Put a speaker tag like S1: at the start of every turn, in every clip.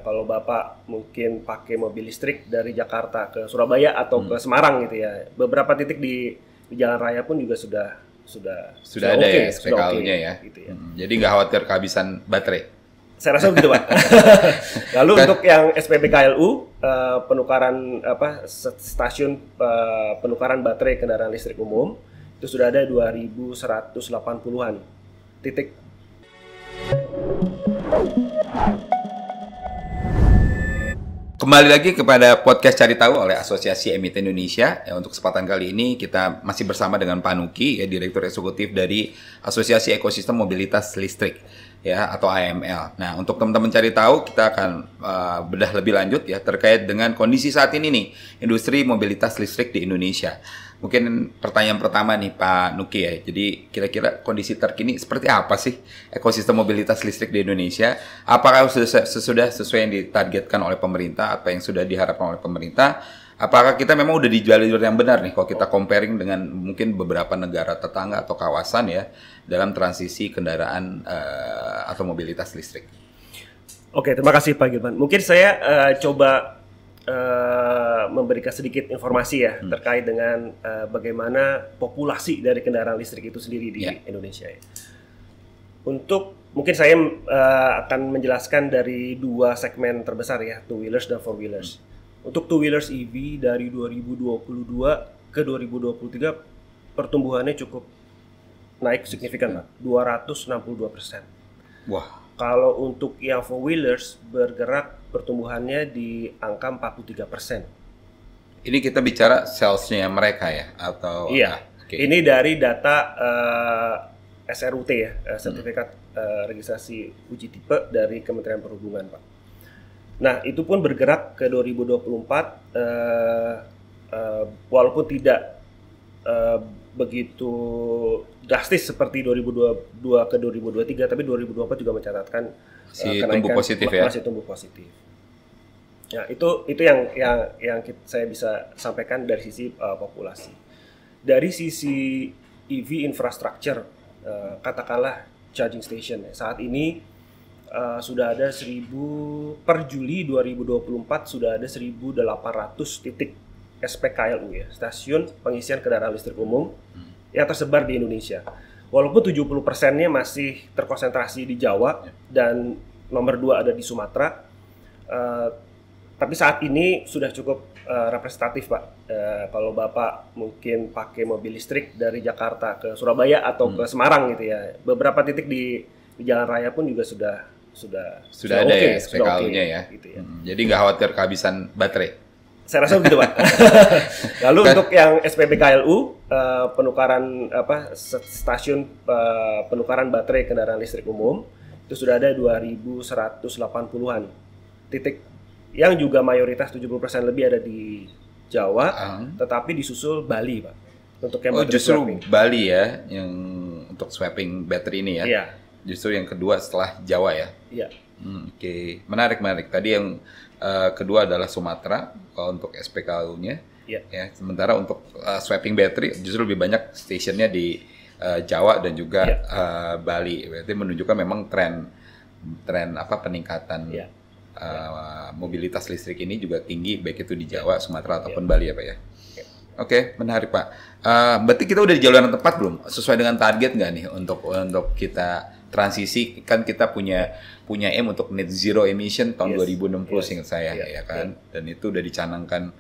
S1: Kalau Bapak mungkin pakai mobil listrik dari Jakarta ke Surabaya atau ke Semarang gitu ya, beberapa titik di jalan raya pun juga sudah
S2: ada
S1: okay,
S2: ya SPKL-nya ya.
S1: Gitu ya.
S2: Jadi nggak khawatir kehabisan baterai.
S1: Saya rasa begitu, Pak. Lalu untuk yang SPBKLU, penukaran stasiun penukaran baterai kendaraan listrik umum itu sudah ada 2.180-an titik.
S2: Kembali lagi kepada podcast Cari Tahu oleh Asosiasi Emiten Indonesia. Ya, untuk kesempatan kali ini kita masih bersama dengan Pak Nuki, ya, Direktur Eksekutif dari Asosiasi Ekosistem Mobilitas Listrik, ya, atau AML. Nah, untuk teman-teman Cari Tahu, kita akan bedah lebih lanjut ya terkait dengan kondisi saat ini nih industri mobilitas listrik di Indonesia. Mungkin pertanyaan pertama nih Pak Nuki ya. Jadi kira-kira kondisi terkini seperti apa sih ekosistem mobilitas listrik di Indonesia? Apakah sudah sesuai yang ditargetkan oleh pemerintah atau yang sudah diharapkan oleh pemerintah? Apakah kita memang udah di jalur yang benar nih kalau kita comparing dengan mungkin beberapa negara tetangga atau kawasan ya dalam transisi kendaraan atau mobilitas listrik?
S1: Oke, terima kasih Pak Gilman. Mungkin saya coba memberikan sedikit informasi ya terkait dengan bagaimana populasi dari kendaraan listrik itu sendiri di Indonesia ya. Untuk mungkin saya akan menjelaskan dari dua segmen terbesar ya, two wheelers dan four wheelers. Untuk two wheelers EV dari 2022 ke 2023 pertumbuhannya cukup naik signifikan, Pak, 262%.
S2: Wah.
S1: Kalau untuk yang four wheelers bergerak pertumbuhannya di angka 43%.
S2: Ini kita bicara salesnya mereka ya atau?
S1: Iya. Okay. Ini dari data SRUT ya, sertifikat registrasi uji tipe dari Kementerian Perhubungan, Pak. Nah, itu pun bergerak ke 2024 walaupun tidak begitu drastis seperti 2022 ke 2023, tapi 2024 juga mencatatkan
S2: tumbuh positif ya.
S1: Masih tumbuh positif. Ya, itu yang saya bisa sampaikan dari sisi populasi. Dari sisi EV infrastructure, katakanlah charging station ya. Saat ini sudah ada per Juli 2024 sudah ada 1.800 titik SPKLU ya, stasiun pengisian kendaraan listrik umum yang tersebar di Indonesia. Walaupun 70%-nya masih terkonsentrasi di Jawa dan nomor 2 ada di Sumatera, tapi saat ini sudah cukup representatif, Pak. Kalau Bapak mungkin pakai mobil listrik dari Jakarta ke Surabaya atau ke Semarang gitu ya, beberapa titik di jalan raya pun juga sudah
S2: ada ya SPKLU-nya ya.
S1: Gitu ya.
S2: Jadi nggak khawatir kehabisan baterai.
S1: Saya rasa begitu, Pak. Lalu untuk yang SPBKLU, penukaran stasiun penukaran baterai kendaraan listrik umum itu sudah ada 2.180-an titik yang juga mayoritas 70% lebih ada di Jawa, tetapi disusul Bali, Pak. Untuk yang
S2: justru
S1: swapping.
S2: Bali ya yang untuk swapping baterai ini ya.
S1: Iya.
S2: Justru yang kedua setelah Jawa ya.
S1: Iya.
S2: Oke. Menarik. Tadi yang kedua adalah Sumatera kalau untuk SPKLU-nya.
S1: Yeah.
S2: Ya, sementara untuk swapping battery justru lebih banyak stationnya di Jawa dan juga Bali. Berarti menunjukkan memang tren peningkatan mobilitas listrik ini juga tinggi baik itu di Jawa, Sumatera ataupun Bali ya Pak ya. Oke, menarik Pak. Berarti kita udah di jalur yang tepat belum? Sesuai dengan target nggak nih untuk kita transisi? Kan kita punya aim untuk net zero emission tahun 2060 seingat saya ya kan. Dan itu udah dicanangkan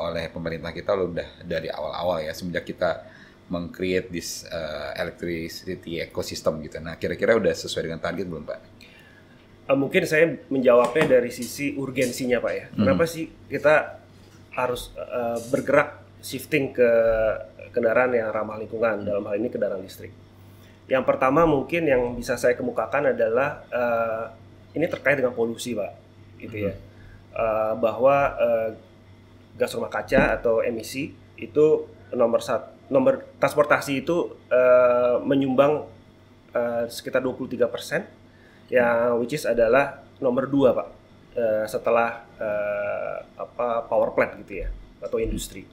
S2: oleh pemerintah kita udah dari awal-awal ya semenjak kita meng-create this electricity ecosystem gitu. Nah, kira-kira udah sesuai dengan target belum Pak?
S1: Mungkin saya menjawabnya dari sisi urgensinya Pak ya. Kenapa sih kita harus bergerak shifting ke kendaraan yang ramah lingkungan, dalam hal ini kendaraan listrik. Yang pertama mungkin yang bisa saya kemukakan adalah ini terkait dengan polusi, Pak, gitu ya. Bahwa gas rumah kaca atau emisi itu nomor transportasi itu menyumbang sekitar 23%, yang which is adalah nomor 2, Pak. Setelah power plant gitu ya atau industri.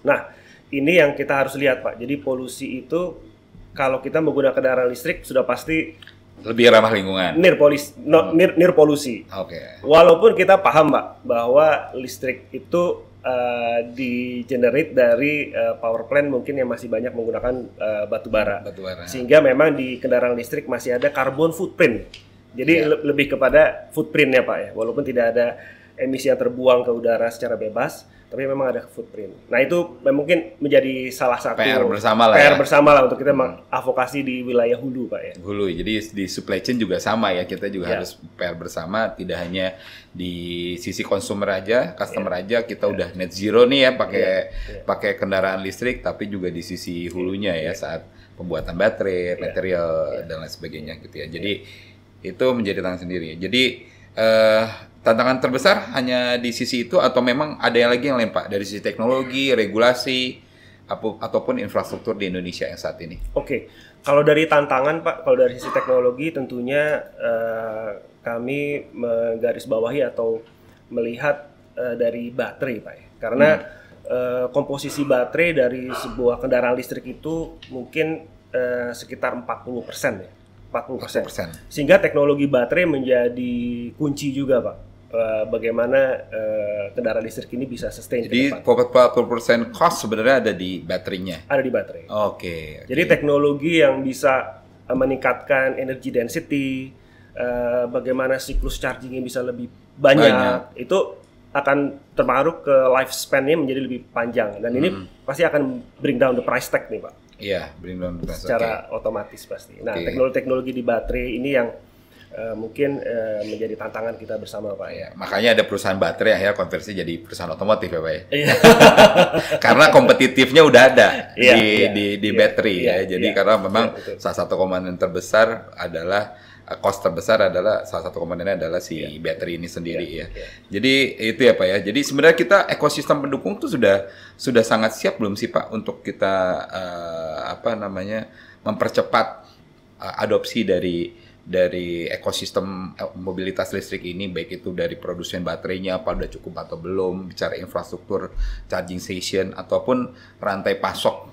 S1: Nah, ini yang kita harus lihat Pak. Jadi polusi itu kalau kita menggunakan kendaraan listrik sudah pasti
S2: Lebih ramah lingkungan.
S1: Near polusi.
S2: Oke.
S1: Walaupun kita paham, Pak, bahwa listrik itu di-generate dari power plant mungkin yang masih banyak menggunakan batu bara. Sehingga memang di kendaraan listrik masih ada carbon footprint. Jadi lebih kepada footprint-nya, Pak ya. Walaupun tidak ada emisi yang terbuang ke udara secara bebas, tapi memang ada footprint. Nah, itu mungkin menjadi salah satu
S2: PR bersama lah
S1: untuk kita mengadvokasi di wilayah hulu, Pak ya.
S2: Hulu. Jadi di supply chain juga sama ya. Kita juga harus PR bersama, tidak hanya di sisi consumer aja, customer aja kita udah net zero nih ya pakai kendaraan listrik, tapi juga di sisi hulunya ya saat pembuatan baterai, material dan lain sebagainya gitu ya. Jadi itu menjadi tantangan sendiri. Jadi tantangan terbesar hanya di sisi itu atau memang ada yang lagi yang lain, Pak, dari sisi teknologi, regulasi ataupun infrastruktur di Indonesia yang saat ini?
S1: Oke. Kalau dari tantangan, Pak, kalau dari sisi teknologi tentunya kami menggarisbawahi atau melihat dari baterai, Pak ya. Karena komposisi baterai dari sebuah kendaraan listrik itu mungkin sekitar 40% ya. 40%. Sehingga teknologi baterai menjadi kunci juga, Pak. Bagaimana kendaraan listrik ini bisa sustain.
S2: Jadi 40% cost sebenarnya ada di baterainya?
S1: Ada di baterai.
S2: Oke.
S1: Jadi teknologi yang bisa meningkatkan energy density, bagaimana siklus chargingnya bisa lebih banyak, itu akan terpengaruh ke lifespan-nya menjadi lebih panjang. Dan ini pasti akan bring down the price tag nih, Pak.
S2: Iya, bring down the price.
S1: Secara otomatis pasti. Nah, teknologi-teknologi di baterai ini yang mungkin menjadi tantangan kita bersama, Pak ya.
S2: Makanya ada perusahaan baterai akhirnya konversi jadi perusahaan otomotif ya, Pak ya. Karena kompetitifnya udah ada di baterai ya. Jadi karena memang salah satu komponen terbesar adalah cost terbesar adalah salah satu komponennya adalah si baterai ini sendiri ya. Jadi itu ya, Pak ya. Jadi sebenarnya kita ekosistem pendukung tuh sudah sangat siap belum sih, Pak, untuk kita mempercepat adopsi dari ekosistem mobilitas listrik ini, baik itu dari produsen baterainya apa udah cukup atau belum, bicara infrastruktur charging station ataupun rantai pasok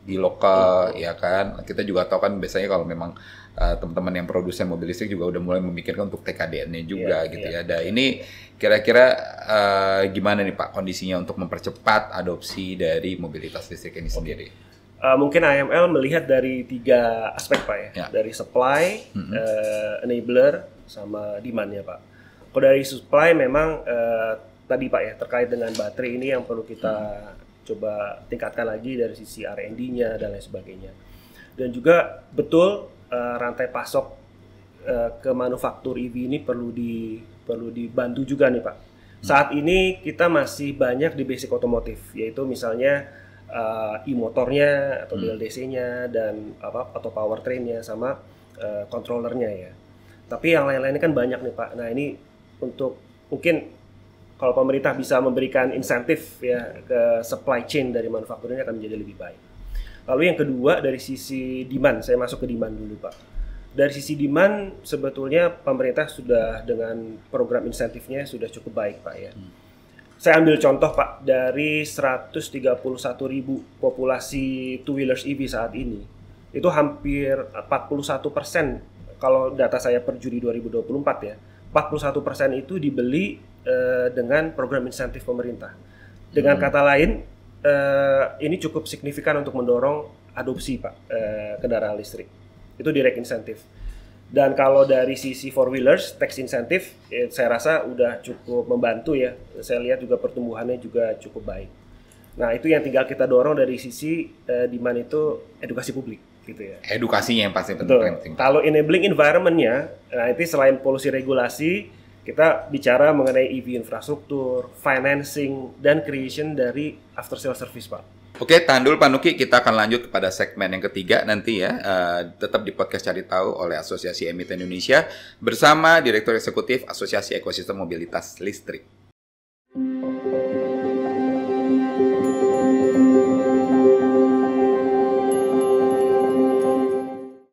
S2: di lokal ya kan. Kita juga tahu kan biasanya kalau memang teman-teman yang produsen mobil listrik juga udah mulai memikirkan untuk TKDN-nya juga gitu ya. Dan ini kira-kira gimana nih, Pak, kondisinya untuk mempercepat adopsi dari mobilitas listrik ini sendiri?
S1: Mungkin AML melihat dari 3 aspek, Pak ya. Dari supply, enabler, sama demand ya, Pak. Kalau dari supply memang tadi, Pak ya, terkait dengan baterai ini yang perlu kita coba tingkatkan lagi dari sisi R&D-nya dan lain sebagainya. Dan juga betul rantai pasok ke manufaktur EV ini perlu dibantu juga nih, Pak. Saat ini kita masih banyak di basic otomotif, yaitu misalnya e-motornya atau BLDC-nya dan atau powertrain-nya sama controllernya ya. Tapi yang lain-lainnya kan banyak nih, Pak. Nah, ini untuk mungkin kalau pemerintah bisa memberikan insentif ya ke supply chain dari manufaktur ini akan menjadi lebih baik. Lalu yang kedua dari sisi demand, saya masuk ke demand dulu, Pak. Dari sisi demand sebetulnya pemerintah sudah dengan program insentifnya sudah cukup baik, Pak ya. Saya ambil contoh, Pak, dari 131.000 populasi two-wheelers EV saat ini, itu hampir 41%, kalau data saya per Juli 2024 ya, 41% itu dibeli dengan program insentif pemerintah. Dengan kata lain, ini cukup signifikan untuk mendorong adopsi, Pak, kendaraan listrik. Itu direct insentif. Dan kalau dari sisi four-wheelers, tax insentif, saya rasa udah cukup membantu ya. Saya lihat juga pertumbuhannya juga cukup baik. Nah, itu yang tinggal kita dorong dari sisi demand itu edukasi publik, gitu ya.
S2: Edukasinya yang pasti
S1: penting. Kalau enabling environment-nya, nah itu selain polusi regulasi, kita bicara mengenai EV infrastruktur, financing, dan creation dari after sale service, Pak.
S2: Oke, tahan dulu Pak Nuki, kita akan lanjut kepada segmen yang ketiga nanti ya, tetap di podcast Cari Tahu oleh Asosiasi Emiten Indonesia bersama Direktur Eksekutif Asosiasi Ekosistem Mobilitas Listrik.